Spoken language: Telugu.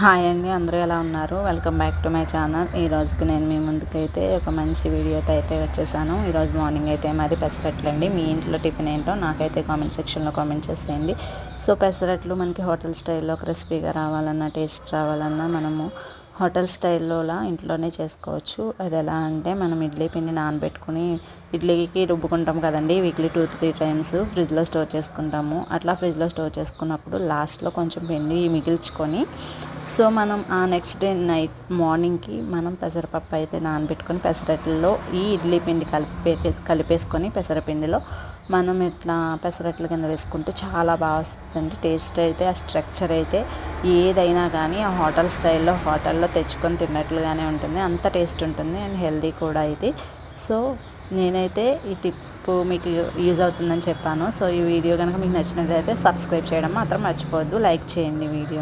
హాయ్ అండి, అందరూ ఎలా ఉన్నారు? Welcome back to my channel. ఈ రోజుకి నేను మీ ముందుకైతే ఒక మంచి వీడియోతో అయితే వచ్చేసాను. ఈరోజు మార్నింగ్ అయితే మాది పెసరట్లండి. మీ ఇంట్లో టిఫిన్ ఏంటో నాకైతే కామెంట్ సెక్షన్లో కామెంట్ చేసేయండి. సో పెసరట్లు మనకి హోటల్ స్టైల్లో క్రిస్పీగా రావాలన్నా, టేస్ట్ రావాలన్నా మనము హోటల్ స్టైల్లోలా ఇంట్లోనే చేసుకోవచ్చు. అది ఎలా అంటే మనం ఇడ్లీ పిండి నానబెట్టుకుని ఇడ్లీకి రుబ్బుకుంటాం కదండి, వీక్లీ 2-3 టైమ్స్ ఫ్రిడ్జ్లో స్టోర్ చేసుకుంటాము. అట్లా ఫ్రిడ్జ్లో స్టోర్ చేసుకున్నప్పుడు లాస్ట్లో కొంచెం పిండి మిగిల్చుకొని సో మనం ఆ నెక్స్ట్ డే నైట్ మార్నింగ్కి మనం పెసరపప్పు అయితే నానబెట్టుకొని పెసరట్లలో ఈ ఇడ్లీ పిండి కలిపేసుకొని పెసరపిండిలో మనం ఇట్లా పెసరట్ల కింద వేసుకుంటే చాలా బాగా వస్తుందండి. టేస్ట్ అయితే ఆ స్ట్రక్చర్ అయితే ఏదైనా కానీ ఆ హోటల్ స్టైల్లో హోటల్లో తెచ్చుకొని తిన్నట్లుగానే ఉంటుంది. అంత టేస్ట్ ఉంటుంది అండ్ హెల్దీ కూడా ఇది. సో నేనైతే ఈ టిప్ మీకు యూజ్ అవుతుందని చెప్పాను. సో ఈ వీడియో కనుక మీకు నచ్చినట్లయితే సబ్స్క్రైబ్ చేయడం మాత్రం మర్చిపోవద్దు. లైక్ చేయండి వీడియోని.